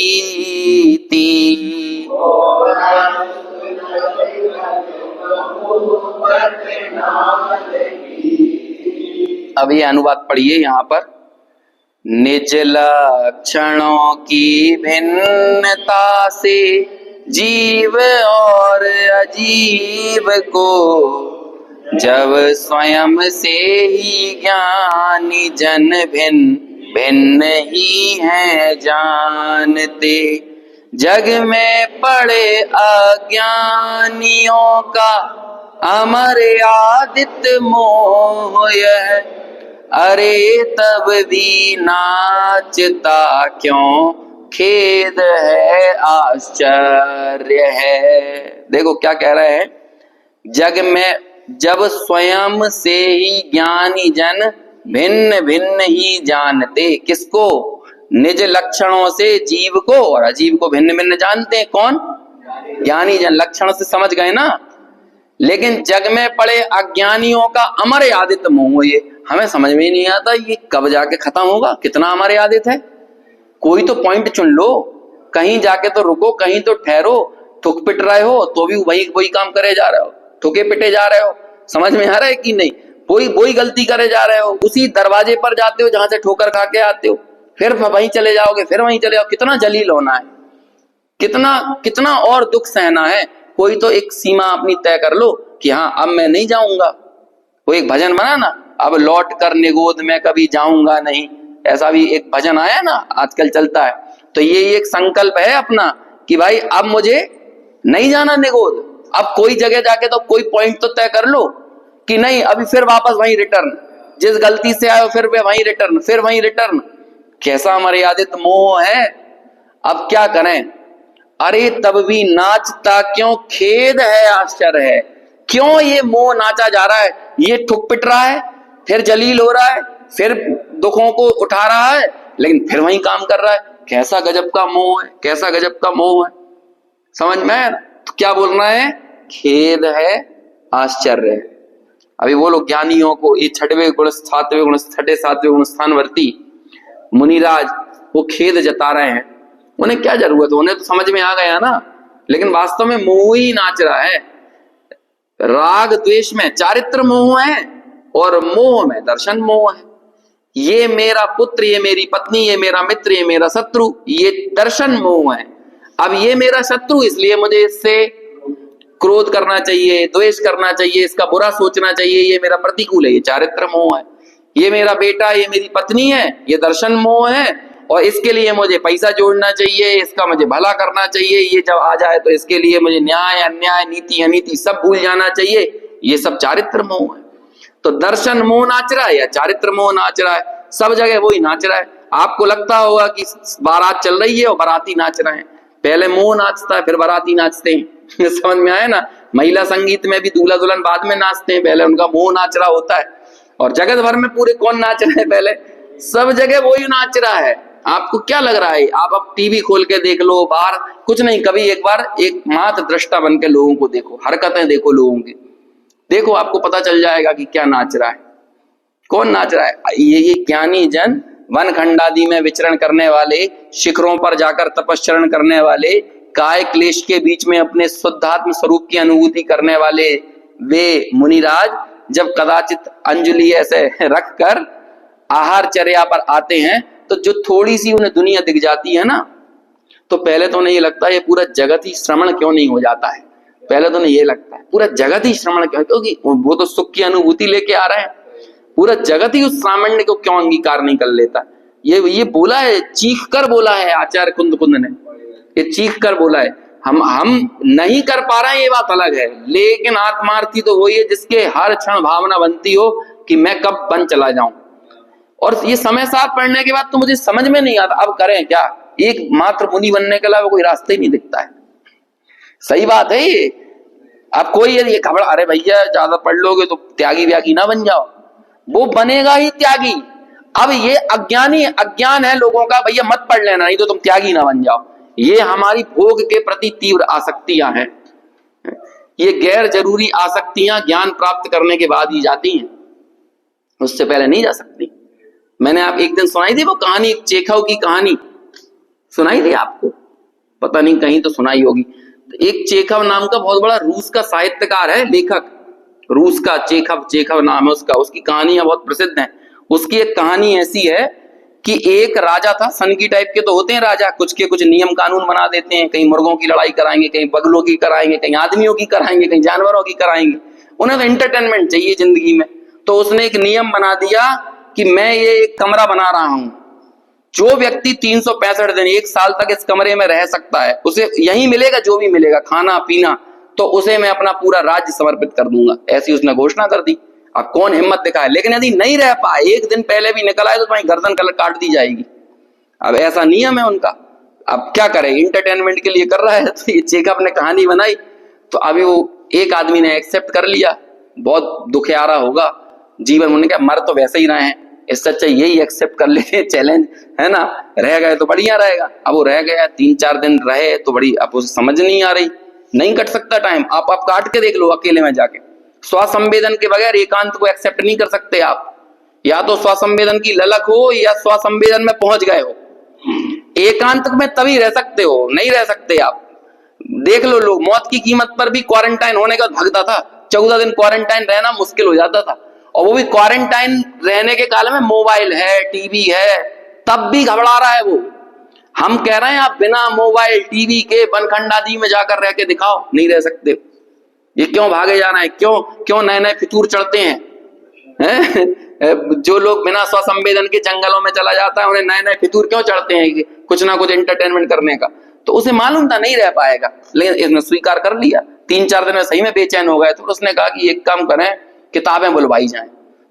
अब ये अनुवाद पढ़िए यहाँ पर। निज लक्षणों की भिन्नता से जीव और अजीव को जब स्वयं से ही ज्ञानी जन भिन्न भिन्न ही हैं जानते। जग में पड़े अज्ञानियों का अमर्यादित मोह यह, अरे तब भी नाचता क्यों, खेद है आश्चर्य है। देखो क्या कह रहे हैं, जग में जब स्वयं से ही ज्ञानी जन भिन्न भिन्न ही जानते। किसको? निज लक्षणों से जीव को और अजीव को भिन्न भिन्न जानते हैं। कौन? ज्ञानी जन। लक्षण से समझ गए ना। लेकिन जग में पड़े अज्ञानियों का अमर्यादित मोह, ये हमें समझ में नहीं आता ये कब जाके खत्म होगा, कितना अमर्यादित है। कोई तो पॉइंट चुन लो, कहीं जाके तो रुको, कहीं तो ठहरो। थुक पिट रहे हो तो भी वही काम करे जा रहे हो, ठुके पिटे जा रहे हो। समझ में आ रहा है कि नहीं? वही गलती करे जा रहे हो। उसी दरवाजे पर जाते हो जहां से ठोकर खा के आते हो, फिर वहीं चले जाओगे, फिर वहीं चले जाओ। कितना जलील होना है, कितना और दुख सहना है। कोई तो एक सीमा अपनी तय कर लो कि हाँ अब मैं नहीं जाऊंगा। वो एक भजन बना ना, अब लौट कर निगोद में कभी जाऊंगा नहीं, ऐसा भी एक भजन आया ना, आजकल चलता है। तो ये एक संकल्प है अपना कि भाई अब मुझे नहीं जाना निगोद। अब कोई जगह जाके तो कोई पॉइंट तो तय कर लो कि नहीं अभी फिर वापस वहीं रिटर्न, जिस गलती से आए फिर वहीं रिटर्न, फिर वहीं रिटर्न। कैसा मर्यादित मोह है। अब क्या करें? अरे तब भी नाचता क्यों, खेद है आश्चर्य है। क्यों ये मोह नाचा जा रहा है? ये ठुक पिट रहा है, फिर जलील हो रहा है, फिर दुखों को उठा रहा है, लेकिन फिर वही काम कर रहा है। कैसा गजब का मोह है, कैसा गजब का मोह है। समझ में? तो क्या बोल रहा है? खेद है आश्चर्य है। अभी वो लोग ज्ञानियों को, ये छठवें गुण, सातवें गुण, छठे सातवें गुण स्थानवर्ती मुनिराज, वो खेद जता रहे हैं। उन्हें क्या जरूरत है, उन्हें तो समझ में आ गया ना। लेकिन वास्तव में मोह ही नाच रहा है। राग द्वेष में चारित्र मोह है और मोह में दर्शन मोह है। ये मेरा पुत्र, ये मेरी पत्नी, ये मेरा मित्र, ये मेरा शत्रु, ये दर्शन मोह है। अब ये मेरा शत्रु, इसलिए मुझे इससे क्रोध करना चाहिए, द्वेष करना चाहिए, इसका बुरा सोचना चाहिए, ये मेरा प्रतिकूल है, ये चारित्र मोह है। ये मेरा बेटा, ये मेरी पत्नी है, ये दर्शन मोह है। और इसके लिए मुझे पैसा जोड़ना चाहिए, इसका मुझे भला करना चाहिए। ये जब आ जाए तो इसके लिए मुझे न्याय अन्याय नीति अनीति सब भूल जाना चाहिए। ये सब चारित्र मोह है। तो दर्शन मोह नाच रहा है या चारित्र मोह नाच रहा है? सब जगह वही नाच रहा है। आपको लगता होगा कि बारात चल रही है और बाराती नाच रहे हैं। पहले मोह नाचता है, फिर बाराती नाचते हैं। समझ में आया ना? महिला संगीत में भी दूल्हा दुल्हन बाद में नाचते हैं, पहले उनका मोह नाच रहा होता है। और जगत भर में पूरे कौन नाच रहे हैं? पहले सब जगह वही नाच रहा है। आपको क्या लग रहा है? आप अब टीवी खोल के देख लो, बाहर कुछ नहीं, कभी एक बार एक मात्र दृष्टा बन के लोगों को देखो, हरकतें देखो लोगों की, देखो आपको पता चल जाएगा कि क्या नाच रहा है, कौन नाच रहा है। ये ज्ञानी जन, वन खंडादि में विचरण करने वाले, शिखरों पर जाकर तपस्चरण करने वाले, काय क्लेश के बीच में अपने शुद्धात्म स्वरूप की अनुभूति करने वाले वे मुनिराज जब कदाचित अंजलि ऐसे रखकर आहार चर्या पर आते हैं तो जो थोड़ी सी उन्हें दुनिया दिख जाती है ना, तो पहले तो उन्हें ये लगता है ये पूरा जगत ही श्रवण क्यों नहीं हो जाता है। पहले तो उन्हें ये लगता है पूरा जगत ही श्रवण क्यों, क्योंकि वो तो सुख की अनुभूति लेके आ रहे हैं। पूरा जगत ही उस सामान्य को क्यों अंगीकार नहीं कर लेता। ये बोला है, चीख कर बोला है आचार्य कुंद ने, ये चीख कर बोला है। हम नहीं कर पा रहे हैं ये बात अलग है, लेकिन आत्मार्थी तो वही है जिसके हर क्षण भावना बनती हो कि मैं कब बन चला जाऊं। और ये समय साथ पढ़ने के बाद तो मुझे समझ में नहीं आता अब करें क्या। एक मात्र मुनि बनने के अलावा कोई रास्ता ही नहीं दिखता है। सही बात है ये। अब कोई ये खबर, अरे भैया ज्यादा पढ़ लोगे तो त्यागी व्यागी ना बन जाओ, वो बनेगा ही त्यागी। अब ये अज्ञान है लोगों का, भैया मत पढ़ लेना नहीं तो तुम त्यागी ना बन जाओ। ये हमारी भोग के प्रति तीव्र आसक्तियां हैं। ये गैर जरूरी आसक्तियां ज्ञान प्राप्त करने के बाद ही जाती हैं। उससे पहले नहीं जा सकती। मैंने आप एक दिन सुनाई थी वो कहानी, चेखव की कहानी सुनाई थी आपको, पता नहीं कहीं तो सुनाई होगी। एक चेखव नाम का बहुत बड़ा रूस का साहित्यकार है, लेखक, रूस का, चेखव, चेखव नाम है उसका, उसकी कहानियां बहुत प्रसिद्ध हैं। उसकी एक कहानी ऐसी है कि एक राजा था, सन की टाइप के तो होते हैं राजा, कुछ के कुछ नियम कानून बना देते हैं, कहीं मुर्गों की लड़ाई कराएंगे, कहीं बगलों की कराएंगे, कहीं आदमियों की कराएंगे, कहीं जानवरों की कराएंगे, उन्हें तो एंटरटेनमेंट चाहिए जिंदगी में। तो उसने एक नियम बना दिया कि मैं ये एक कमरा बना रहा हूं, जो व्यक्ति 365 दिन, एक साल तक इस कमरे में रह सकता है, उसे यही मिलेगा जो भी मिलेगा, खाना पीना, तो उसे मैं अपना पूरा राज्य समर्पित कर दूंगा, ऐसी उसने घोषणा कर दी। अब कौन हिम्मत दिखाए, लेकिन यदि नहीं रह पाए, एक दिन पहले भी निकल आए तो तुम्हारी गर्दन काट दी जाएगी। अब ऐसा नियम है उनका, अब क्या करे, इंटरटेनमेंट के लिए कर रहा है। तो ये चेकअप ने कहानी बनाई, तो अभी वो एक आदमी ने एक्सेप्ट कर लिया, बहुत दुखियारा होगा जीवन, उन्होंने कहा मर तो वैसे ही रहे हैं, इससे अच्छा यही एक्सेप्ट कर लेते चैलेंज, है ना, रह गए तो बढ़िया रहेगा। अब वो रह गया, 3-4 दिन रहे तो बड़ी, अब उसे समझ नहीं आ रही, नहीं कट सकता टाइम, आप काट के देख लो अकेले में जाके, स्वसंवेदन के बगैर एकांत को एक्सेप्ट नहीं कर सकते आप, या तो स्वसंवेदन की ललक हो या स्वसंवेदन में पहुंच गए हो, एकांत में तभी रह सकते हो, नहीं रह सकते आप। देख लो, लोग मौत की कीमत पर भी क्वारंटाइन होने का भागता था, 14 दिन क्वारंटाइन रहना मुश्किल हो जाता था, और वो भी क्वारंटाइन रहने के काल में मोबाइल है, टीवी है, तब भी घबरा रहा है वो। हम कह रहे हैं आप बिना मोबाइल टीवी के बनखंडादी में जाकर रह के दिखाओ, नहीं रह सकते। ये क्यों भागे जा रहे हैं, क्यों क्यों नए नए फितूर चढ़ते हैं, जो लोग बिना स्वसंवेदन के जंगलों में चला जाता है, उन्हें नए नए फितूर क्यों चढ़ते हैं, कुछ ना कुछ एंटरटेनमेंट करने का। तो उसे मालूम था नहीं रह पाएगा, लेकिन इसने स्वीकार कर लिया। 3-4 दिन में सही में बेचैन हो गए, तो उसने कहा कि एक काम करें, किताबें बुलवाई जाएं।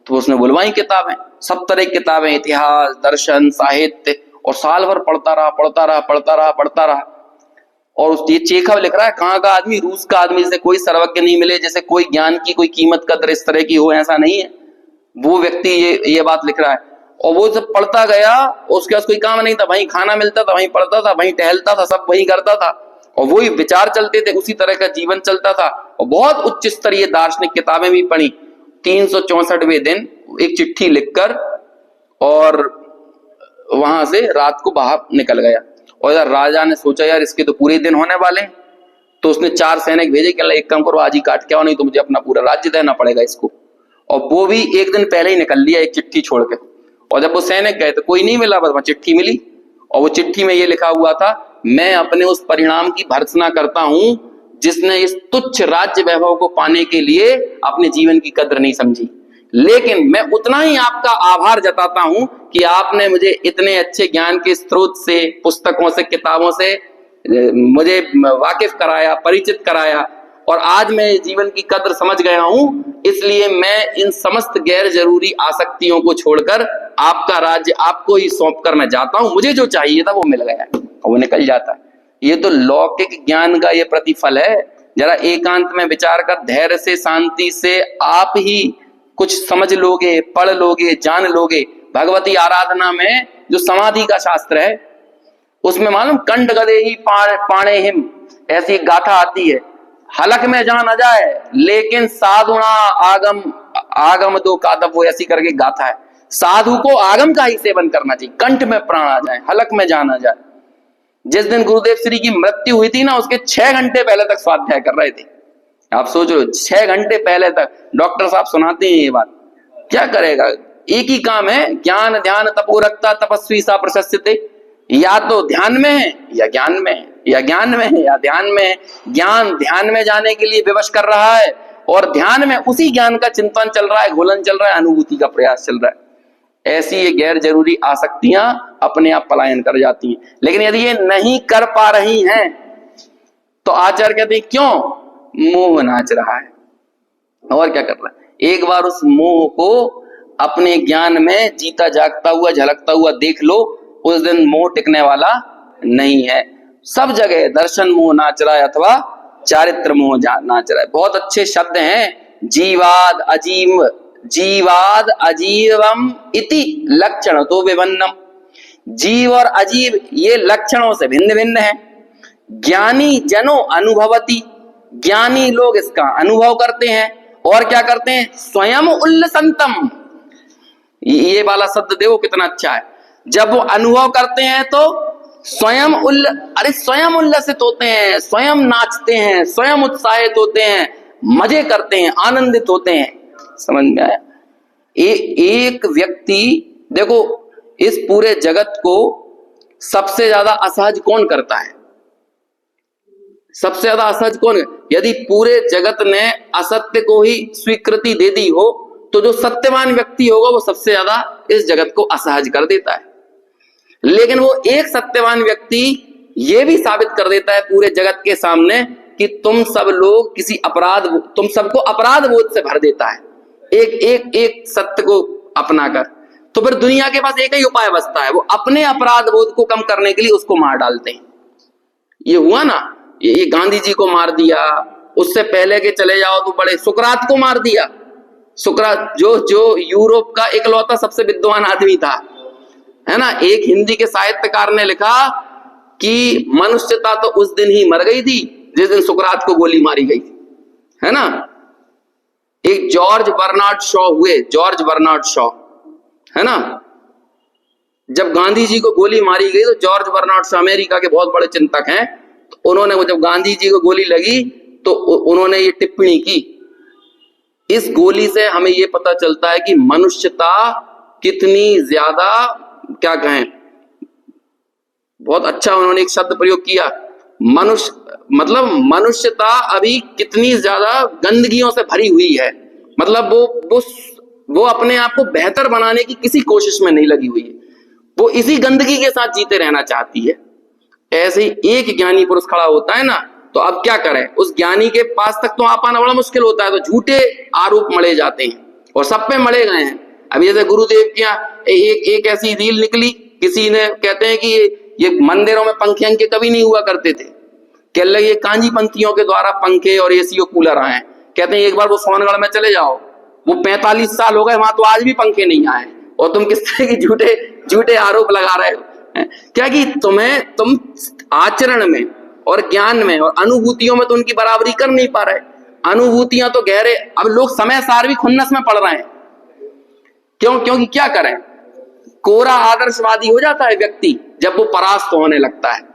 तो उसने बुलवाई किताबें, सब तरह की किताबें, इतिहास, दर्शन, साहित्य, और साल भर पढ़ता रहा। और उस ये चेखव लिख रहा है, कहाँ का आदमी, रूस का आदमी, जैसे कोई सर्वज्ञ नहीं मिले, जैसे कोई ज्ञान की कोई कीमत कदर इस तरह की हो, ऐसा नहीं है। वो व्यक्ति ये बात लिख रहा है, और वो जब पढ़ता गया, उसके पास कोई काम नहीं था, वहीं खाना मिलता था, वहीं पढ़ता था, वहीं टहलता था, सब वहीं करता था, और वही विचार चलते थे, उसी तरह का जीवन चलता था, और बहुत उच्च स्तरीय दार्शनिक किताबें भी पढ़ी। 364वें दिन एक चिट्ठी लिखकर और वहां से रात को बाहर निकल गया। और यार राजा ने सोचा यार इसके तो पूरे दिन होने वाले हैं, तो उसने 4 सैनिक भेजे कि एक काम करो, आज ही काट के आओ, नहीं तो मुझे अपना पूरा राज्य देना पड़ेगा इसको। और वो भी एक दिन पहले ही निकल लिया, एक चिट्ठी छोड़ के। और जब वो सैनिक गए तो कोई नहीं मिला, बस वहां चिट्ठी मिली, और वो चिट्ठी में ये लिखा हुआ था, मैं अपने उस परिणाम की भर्त्सना करता हूं जिसने इस तुच्छ राज्य वैभव को पाने के लिए अपने जीवन की कद्र नहीं समझी, लेकिन मैं उतना ही आपका आभार जताता हूं कि आपने मुझे इतने अच्छे ज्ञान के स्रोत से, पुस्तकों से, किताबों से मुझे वाकिफ कराया, परिचित कराया, और आज मैं जीवन की कद्र समझ गया हूं, इसलिए मैं इन समस्त गैर जरूरी आसक्तियों को छोड़कर आपका राज्य आपको ही सौंप कर मैं जाता हूं, मुझे जो चाहिए था वो मिल गया, और वो निकल जाता है। ये तो लौकिक ज्ञान का ये प्रतिफल है। जरा एकांत में विचार कर, धैर्य से, शांति से आप ही कुछ समझ लोगे, पढ़ लोगे, जान लोगे। भगवती आराधना में जो समाधि का शास्त्र है, उसमें मालूम, कंठ गदे ही पाणे हिम, ऐसी गाथा आती है, हलक में जान आ जाए लेकिन साधुना आगम दो कादव, वो ऐसी करके गाथा है। साधु को आगम का ही सेवन करना चाहिए, कंठ में प्राण आ जाए, हलक में जान आ जाए। जिस दिन गुरुदेव श्री की मृत्यु हुई थी ना, उसके 6 घंटे पहले तक स्वाध्याय कर रहे थे। आप सोच लो, 6 घंटे पहले तक डॉक्टर साहब सुनाते हैं ये बात। क्या करेगा, एक ही काम है, ज्ञान ध्यान तपो रखता तपस्वी सा प्रशस्यते, या तो ध्यान में है या ज्ञान में है, या ज्ञान में है या ध्यान में है। ज्ञान ध्यान में जाने के लिए विवश कर रहा है, और ध्यान में उसी ज्ञान का चिंतन चल रहा है, घोलन चल रहा है, अनुभूति का प्रयास चल रहा है। ऐसी ये गैर जरूरी आसक्तियां अपने आप पलायन कर जाती हैं। लेकिन यदि ये नहीं कर पा रही हैं तो आचार्य कहते हैं क्यों, मोह नाच रहा है, और क्या कर रहा है। एक बार उस मोह को अपने ज्ञान में जीता जागता हुआ, झलकता हुआ देख लो, उस दिन मोह टिकने वाला नहीं है। सब जगह दर्शन मोह नाच रहा है अथवा चारित्र मोह नाच रहा है। बहुत अच्छे शब्द हैं, जीवाद अजीवम इति लक्षण तो विभिन्नम। जीव और अजीव ये लक्षणों से भिन्न भिन्न है। ज्ञानी जनो अनुभवती, ज्ञानी लोग इसका अनुभव करते हैं, और क्या करते हैं, स्वयं उल्लसंतम, ये वाला शब्द देखो कितना अच्छा है। जब वो अनुभव करते हैं तो स्वयं स्वयं उल्लसित होते हैं, स्वयं नाचते हैं, स्वयं उत्साहित होते हैं, मजे करते हैं, आनंदित होते हैं। समझ में आया? एक व्यक्ति देखो, इस पूरे जगत को सबसे ज्यादा असहज कौन करता है? सबसे ज्यादा असहज कौन है? यदि पूरे जगत ने असत्य को ही स्वीकृति दे दी हो तो जो सत्यवान व्यक्ति होगा वो सबसे ज्यादा इस जगत को असहज कर देता है। लेकिन वो एक सत्यवान व्यक्ति ये भी साबित कर देता है पूरे जगत के सामने कि तुम सब लोग तुम सबको अपराध बोध से भर देता है, एक सत्य को अपनाकर। तो फिर दुनिया के पास एक ही उपाय बचता है, वो अपने अपराध बोध को कम करने के लिए उसको मार डालते हैं। ये हुआ ना, ये गांधी जी को मार दिया, उससे पहले के चले जाओ तो बड़े सुकरात को मार दिया। सुकरात जो यूरोप का इकलौता सबसे विद्वान आदमी था, है ना। एक हिंदी के साहित्यकार ने लिखा कि मनुष्यता तो उस दिन ही मर गई थी जिस दिन सुकरात को गोली मारी गई थी, है ना। एक जॉर्ज बर्नार्ड शॉ हुए, जॉर्ज बर्नार्ड शॉ, है ना। जब गांधी जी को गोली मारी गई तो जॉर्ज बर्नार्ड शॉ अमेरिका के बहुत बड़े चिंतक हैं, तो उन्होंने जब गांधी जी को गोली लगी तो उन्होंने ये टिप्पणी की, इस गोली से हमें ये पता चलता है कि मनुष्यता कितनी ज्यादा, क्या कहें, बहुत अच्छा उन्होंने एक शब्द प्रयोग किया, मनुष्यता अभी कितनी ज्यादा गंदगियों से भरी हुई है। मतलब वो अपने आप को बेहतर बनाने की किसी कोशिश में नहीं लगी हुई है, वो इसी गंदगी के साथ जीते रहना चाहती है। ऐसे ही एक ज्ञानी पुरुष खड़ा होता है ना, तो अब क्या करें, उस ज्ञानी के पास तक तो आ पाना बड़ा मुश्किल होता है, तो झूठे आरोप मढ़े जाते हैं और सब पे मढ़े गए हैं। अभी जैसे गुरुदेव की एक ऐसी रील निकली, किसी ने कहते हैं कि ये मंदिरों में पंखे कभी नहीं हुआ करते थे, कह लगे ये कांजी पंथियों के द्वारा पंखे और एसी और कूलर आए। कहते हैं एक बार वो सोनगढ़ में चले जाओ, वो 45 साल हो गए वहां, तो आज भी पंखे नहीं आए, और तुम किस तरह की झूठे आरोप लगा रहे हो। क्या कि तुम आचरण में और ज्ञान में और अनुभूतियों में तो उनकी बराबरी कर नहीं पा रहे। अनुभूतियां तो गहरे, अब लोग समय सार भी खुन्नस में पड़ रहे हैं। क्योंकि क्या करें, कोरा आदर्शवादी हो जाता है व्यक्ति जब वो परास्त होने लगता है।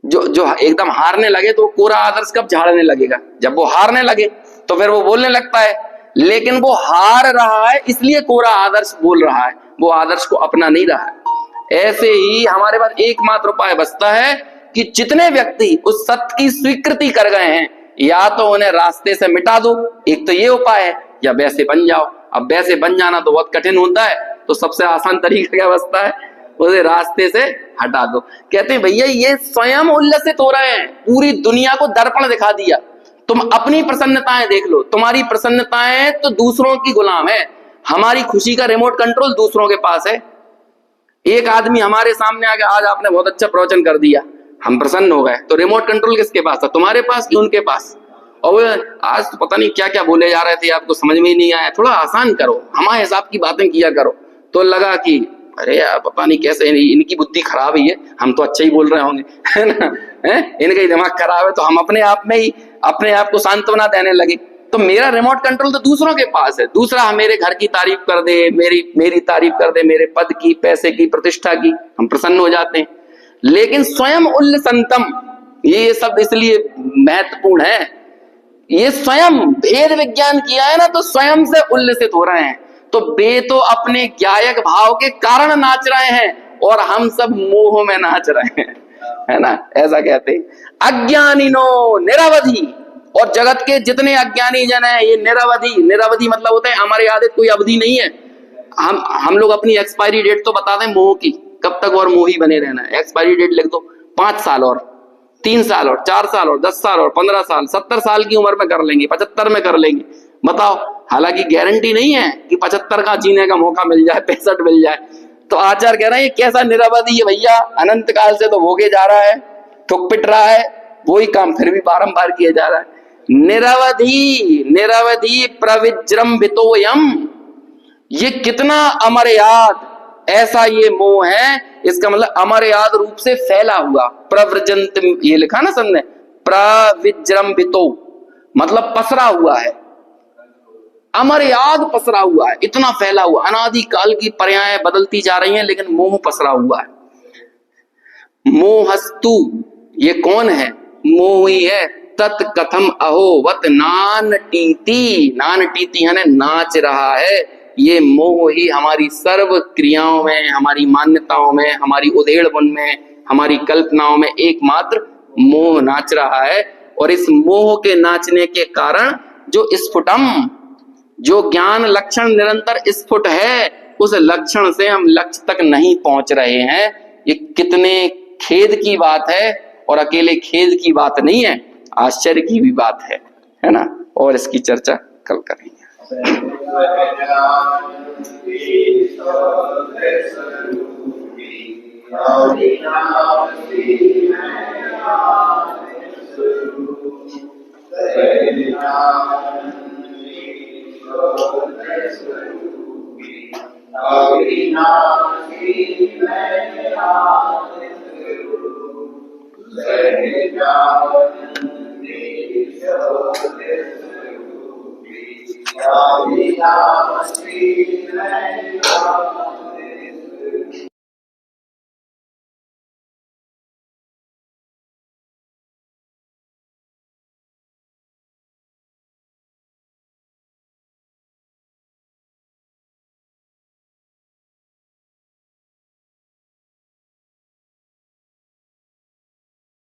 जो एकदम हारने लगे तो कोरा आदर्श कब झाड़ने लगेगा? जब वो हारने लगे तो फिर वो बोलने लगता है, लेकिन वो हार रहा है इसलिए कोरा आदर्श बोल रहा है, वो आदर्श को अपना नहीं रहा है। ऐसे ही हमारे पास एकमात्र उपाय बचता है कि जितने व्यक्ति उस सत्य की स्वीकृति कर गए हैं, या तो उन्हें रास्ते से मिटा दो, एक तो ये उपाय है, या वैसे बन जाओ। अब वैसे बन जाना तो बहुत कठिन होता है, तो सबसे आसान तरीका क्या बचता है, उसे रास्ते से हटा दो। कहते हैं भैया ये स्वयं उल्लसित हो रहे हैं, पूरी दुनिया को दर्पण दिखा दिया। तुम अपनी प्रसन्नताएं देख लो, तुम्हारी प्रसन्नताएं तो दूसरों की गुलाम है, हमारी खुशी का रिमोट कंट्रोल दूसरों के पास है। एक आदमी हमारे सामने आ गया, आज आपने बहुत अच्छा प्रवचन कर दिया, हम प्रसन्न हो गए, तो रिमोट कंट्रोल किसके पास था, तुम्हारे पास कि उनके पास? और आज तो पता नहीं क्या क्या बोले जा रहे थे, आपको समझ में ही नहीं आया, थोड़ा आसान करो, हमारे हिसाब की बातें किया करो। तो लगा कि अरे यार पता नहीं कैसे इनकी बुद्धि खराब ही है, हम तो अच्छा ही बोल रहे होंगे, है ना, इनका ही दिमाग खराब है। तो हम अपने आप में ही अपने आप को सांत्वना देने लगे। तो मेरा रिमोट कंट्रोल तो दूसरों के पास है, दूसरा मेरे घर की तारीफ कर दे, मेरी तारीफ कर दे, मेरे पद की, पैसे की, प्रतिष्ठा की, हम प्रसन्न हो जाते हैं। लेकिन स्वयं उल्लसंतम, ये शब्द इसलिए महत्वपूर्ण है, ये स्वयं भेद विज्ञान किया है ना, तो स्वयं से उल्लसित हो रहे हैं। तो वे तो अपने ज्ञायक भाव के कारण नाच रहे हैं और हम सब मोह में नाच रहे हैं, है ना। ऐसा कहते हैं अज्ञानिनो निरवधि, और जगत के जितने अज्ञानी जन है ये निरवधि मतलब होता है हमारी आदत कोई अवधि नहीं है। हम लोग अपनी एक्सपायरी डेट तो बता दें मोह की, कब तक और मोही बने रहना है। एक्सपायरी डेट लिख दो, 5 साल और 3 साल और 4 साल और 10 साल और 15 साल, 70 साल की उम्र में कर लेंगे, 75 में कर लेंगे, बताओ। हालांकि गारंटी नहीं है कि 75 का जीने का मौका मिल जाए, 65 मिल जाए। तो आचार्य कह रहे हैं ये कैसा निरवधि है भैया, अनंत काल से तो भोगे जा रहा है, ठुक पिट रहा है, वही काम फिर भी बारंबार किया जा रहा है। निरवधि प्रविजृंभितोयम, ये कितना अमर्याद, ऐसा ये मोह है, इसका मतलब अमर्याद रूप से फैला हुआ। प्रव्रजंत, ये लिखा ना सबने, प्रविजृंभितो मतलब पसरा हुआ है, अमर्याद पसरा हुआ है, इतना फैला हुआ, अनादि काल की पर्यायें बदलती जा रही हैं लेकिन मोह पसरा हुआ है। मोहस्तु, ये कौन है? मोह ही है। तत् कथम अहोवत नान टीति, नान टीति यानी नाच रहा है। ये मोह ही हमारी सर्व क्रियाओं में, हमारी मान्यताओं में, हमारी उधेड़बुन में, हमारी कल्पनाओं में एकमात्र मोह नाच रहा है। और इस मोह के नाचने के कारण जो स्फुटम, जो ज्ञान लक्षण निरंतर स्फुट है, उस लक्षण से हम लक्ष्य तक नहीं पहुंच रहे हैं। ये कितने खेद की बात है, और अकेले खेद की बात नहीं है, आश्चर्य की भी बात है ना। और इसकी चर्चा कल करेंगे। Avinashti